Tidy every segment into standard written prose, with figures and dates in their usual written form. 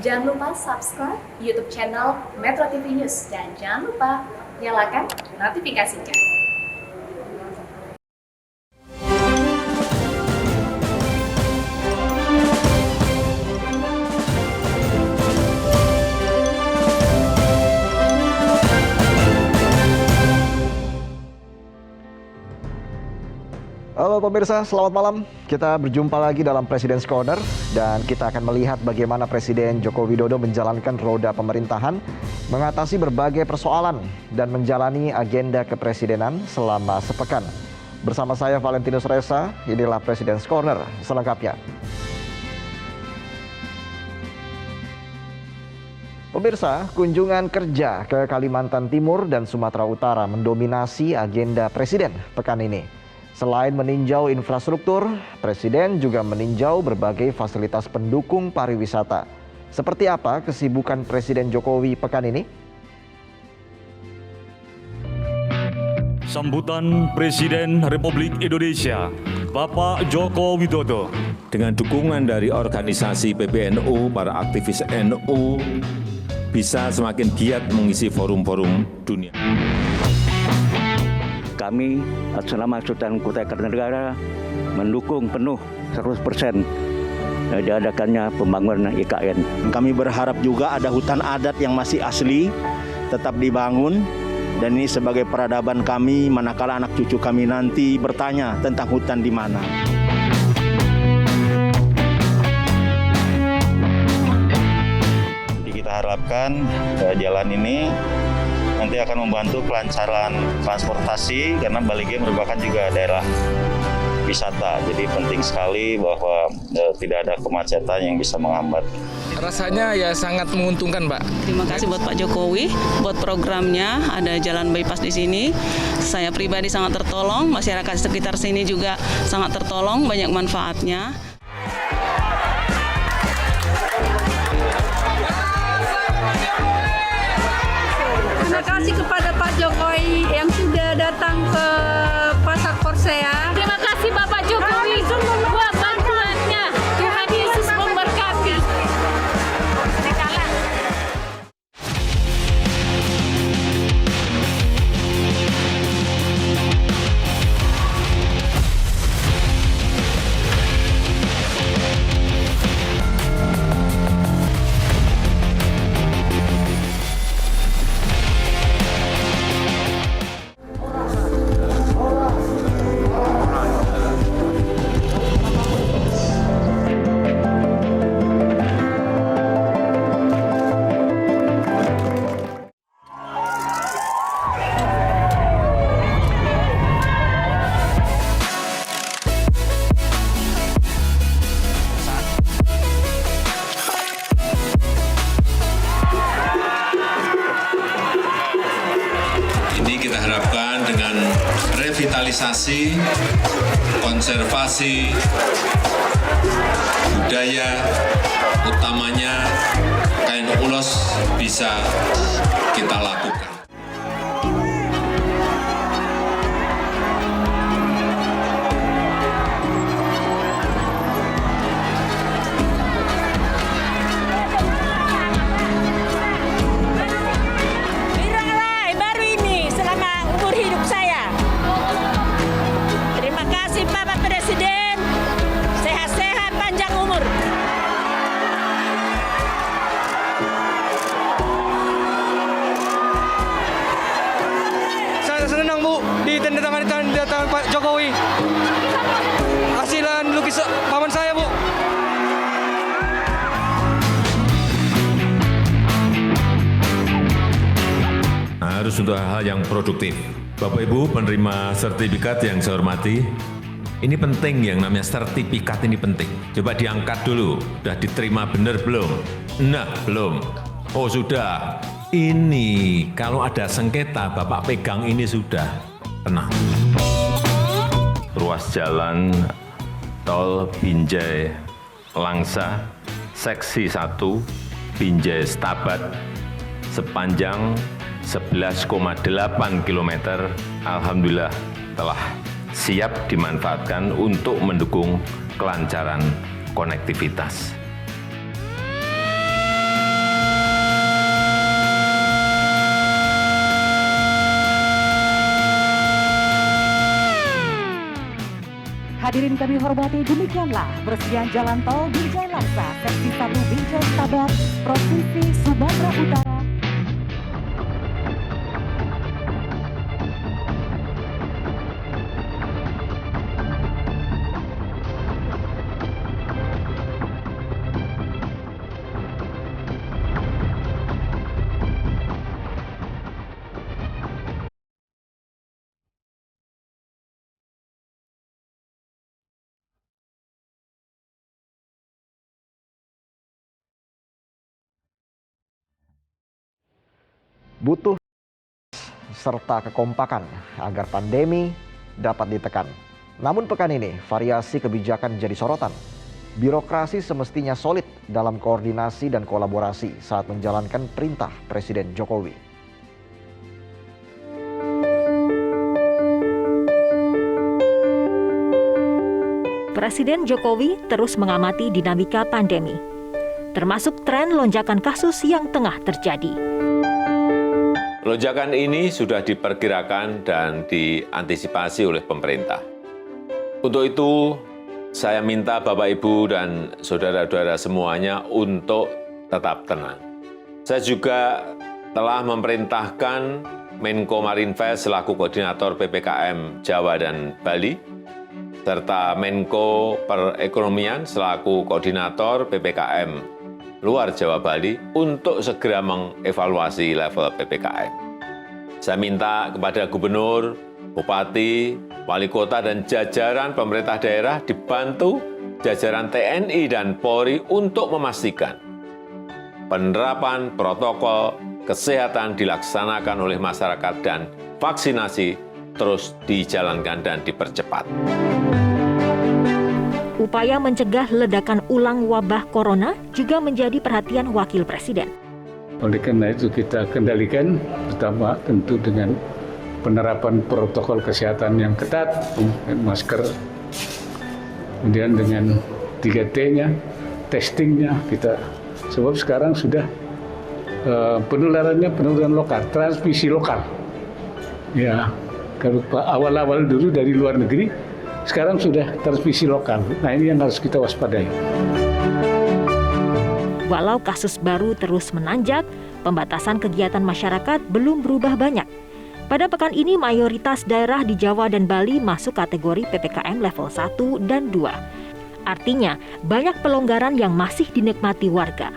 Jangan lupa subscribe YouTube channel Metro TV News dan jangan lupa nyalakan notifikasinya. Halo pemirsa, selamat malam. Kita berjumpa lagi dalam President's Corner dan kita akan melihat bagaimana Presiden Joko Widodo menjalankan roda pemerintahan, mengatasi berbagai persoalan dan menjalani agenda kepresidenan selama sepekan. Bersama saya Valentinus Reza, inilah President's Corner selengkapnya. Pemirsa, kunjungan kerja ke Kalimantan Timur dan Sumatera Utara mendominasi agenda Presiden pekan ini. Selain meninjau infrastruktur, Presiden juga meninjau berbagai fasilitas pendukung pariwisata. Seperti apa kesibukan Presiden Jokowi pekan ini? Sambutan Presiden Republik Indonesia, Bapak Joko Widodo. Dengan dukungan dari organisasi PBNU, para aktivis NU bisa semakin giat mengisi forum-forum dunia. Kami selama Sultan Kutai Kartanegara mendukung penuh 100% diadakannya pembangunan IKN. Kami berharap juga ada hutan adat yang masih asli tetap dibangun dan ini sebagai peradaban kami manakala anak cucu kami nanti bertanya tentang hutan di mana. Jadi kita harapkan jalan ini nanti akan membantu kelancaran transportasi karena Balige merupakan juga daerah wisata. Jadi penting sekali bahwa tidak ada kemacetan yang bisa menghambat. Rasanya ya sangat menguntungkan, Pak. Terima kasih buat Pak Jokowi, buat programnya, ada jalan bypass di sini. Saya pribadi sangat tertolong, masyarakat sekitar sini juga sangat tertolong, banyak manfaatnya. Terima kasih kepada Pak Jokowi yang sudah datang ke Pasar Korsea. Terima kasih Bapak Jokowi buat bantuannya. Tuhan Yesus memberkati. Ini kita harapkan dengan revitalisasi, konservasi budaya, utamanya kain ulos bisa kita lakukan. Senang Bu, ditandatangani Pak Jokowi. Hasilan lukis paman saya Bu. Harus untuk hal yang produktif. Bapak Ibu penerima sertifikat yang saya hormati, ini penting yang namanya sertifikat ini penting. Coba diangkat dulu, sudah diterima benar belum? Nah, belum. Oh sudah. Ini kalau ada sengketa Bapak pegang ini sudah tenang. Ruas jalan tol Binjai Langsa seksi 1 Binjai Stabat sepanjang 11,8 km alhamdulillah telah siap dimanfaatkan untuk mendukung kelancaran konektivitas. Hadirin kami hormati, demikianlah peresmian jalan tol Binjai Langsa seksi 1 Binjai Tabat, Provinsi Sumatera Utara. Butuh serta kekompakan agar pandemi dapat ditekan. Namun pekan ini variasi kebijakan jadi sorotan. Birokrasi semestinya solid dalam koordinasi dan kolaborasi saat menjalankan perintah Presiden Jokowi. Presiden Jokowi terus mengamati dinamika pandemi, termasuk tren lonjakan kasus yang tengah terjadi. Lonjakan ini sudah diperkirakan dan diantisipasi oleh pemerintah. Untuk itu, saya minta Bapak, Ibu, dan saudara-saudara semuanya untuk tetap tenang. Saya juga telah memerintahkan Menko Marinvest selaku koordinator PPKM Jawa dan Bali, serta Menko Perekonomian selaku koordinator PPKM luar Jawa Bali untuk segera mengevaluasi level PPKM. Saya minta kepada Gubernur, Bupati, Wali Kota, dan jajaran pemerintah daerah dibantu jajaran TNI dan Polri untuk memastikan penerapan protokol kesehatan dilaksanakan oleh masyarakat dan vaksinasi terus dijalankan dan dipercepat. Upaya mencegah ledakan ulang wabah corona juga menjadi perhatian Wakil Presiden. Oleh karena itu kita kendalikan, pertama tentu dengan penerapan protokol kesehatan yang ketat, masker, kemudian dengan 3T-nya, testingnya kita, sebab sekarang sudah penularannya penularan lokal, transmisi lokal. Ya, kalau awal-awal dulu dari luar negeri, sekarang sudah transmisi lokal. Nah, ini yang harus kita waspadai. Walau kasus baru terus menanjak, pembatasan kegiatan masyarakat belum berubah banyak. Pada pekan ini mayoritas daerah di Jawa dan Bali masuk kategori PPKM level 1 dan 2. Artinya, banyak pelonggaran yang masih dinikmati warga.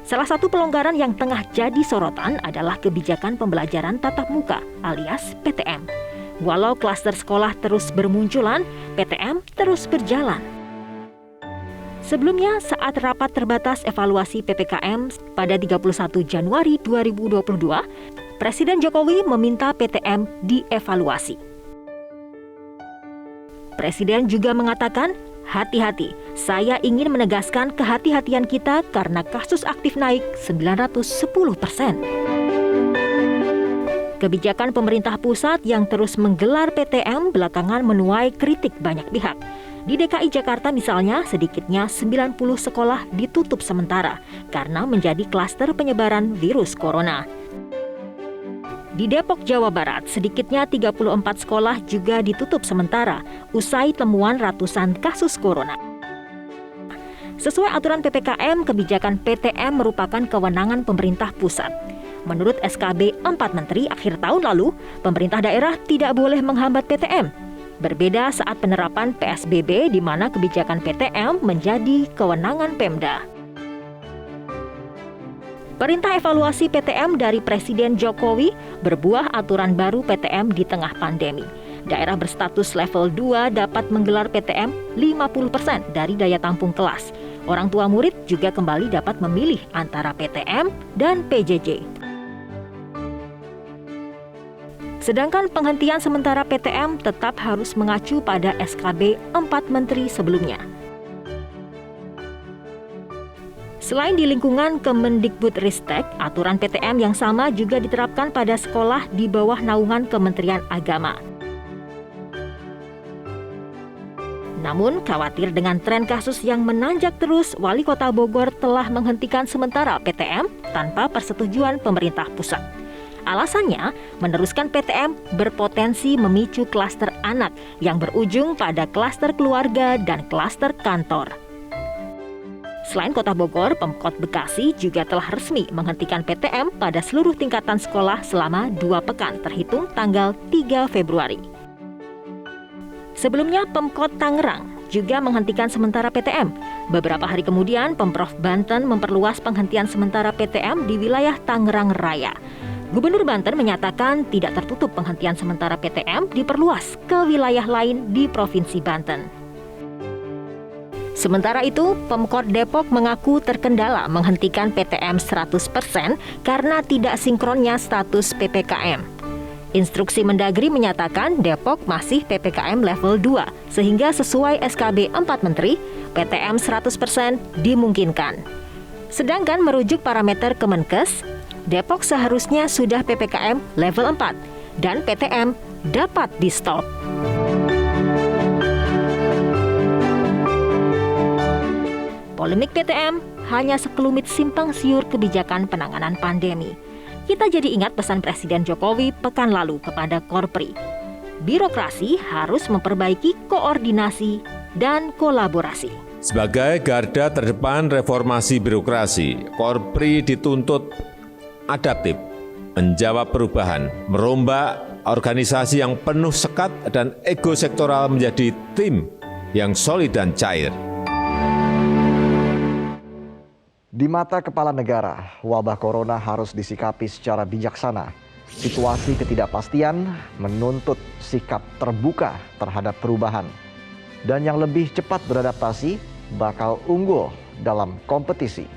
Salah satu pelonggaran yang tengah jadi sorotan adalah kebijakan pembelajaran tatap muka alias PTM. Walau klaster sekolah terus bermunculan, PTM terus berjalan. Sebelumnya, saat rapat terbatas evaluasi PPKM pada 31 Januari 2022, Presiden Jokowi meminta PTM dievaluasi. Presiden juga mengatakan, hati-hati, saya ingin menegaskan kehati-hatian kita karena kasus aktif naik 910%. Kebijakan pemerintah pusat yang terus menggelar PTM belakangan menuai kritik banyak pihak. Di DKI Jakarta misalnya, sedikitnya 90 sekolah ditutup sementara karena menjadi klaster penyebaran virus corona. Di Depok, Jawa Barat, sedikitnya 34 sekolah juga ditutup sementara usai temuan ratusan kasus corona. Sesuai aturan PPKM, kebijakan PTM merupakan kewenangan pemerintah pusat. Menurut SKB 4 Menteri akhir tahun lalu, pemerintah daerah tidak boleh menghambat PTM. Berbeda saat penerapan PSBB di mana kebijakan PTM menjadi kewenangan Pemda. Perintah evaluasi PTM dari Presiden Jokowi berbuah aturan baru PTM di tengah pandemi. Daerah berstatus level 2 dapat menggelar PTM 50% dari daya tampung kelas. Orang tua murid juga kembali dapat memilih antara PTM dan PJJ. Sedangkan penghentian sementara PTM tetap harus mengacu pada SKB 4 Menteri sebelumnya. Selain di lingkungan Kemendikbudristek, aturan PTM yang sama juga diterapkan pada sekolah di bawah naungan Kementerian Agama. Namun, khawatir dengan tren kasus yang menanjak terus, Wali Kota Bogor telah menghentikan sementara PTM tanpa persetujuan pemerintah pusat. Alasannya, meneruskan PTM berpotensi memicu klaster anak yang berujung pada klaster keluarga dan klaster kantor. Selain Kota Bogor, Pemkot Bekasi juga telah resmi menghentikan PTM pada seluruh tingkatan sekolah selama 2 pekan terhitung tanggal 3 Februari. Sebelumnya, Pemkot Tangerang juga menghentikan sementara PTM. Beberapa hari kemudian, Pemprov Banten memperluas penghentian sementara PTM di wilayah Tangerang Raya. Gubernur Banten menyatakan tidak tertutup penghentian sementara PTM diperluas ke wilayah lain di Provinsi Banten. Sementara itu, Pemkot Depok mengaku terkendala menghentikan PTM 100% karena tidak sinkronnya status PPKM. Instruksi Mendagri menyatakan Depok masih PPKM level 2, sehingga sesuai SKB 4 Menteri, PTM 100% dimungkinkan. Sedangkan merujuk parameter Kemenkes, Depok seharusnya sudah PPKM level 4 dan PTM dapat di-stop. Polemik PTM hanya sekelumit simpang siur kebijakan penanganan pandemi. Kita jadi ingat pesan Presiden Jokowi pekan lalu kepada Korpri. Birokrasi harus memperbaiki koordinasi dan kolaborasi. Sebagai garda terdepan reformasi birokrasi, Korpri dituntut adaptif, menjawab perubahan, merombak organisasi yang penuh sekat dan ego sektoral menjadi tim yang solid dan cair. Di mata kepala negara, wabah corona harus disikapi secara bijaksana. Situasi ketidakpastian menuntut sikap terbuka terhadap perubahan. Dan yang lebih cepat beradaptasi bakal unggul dalam kompetisi.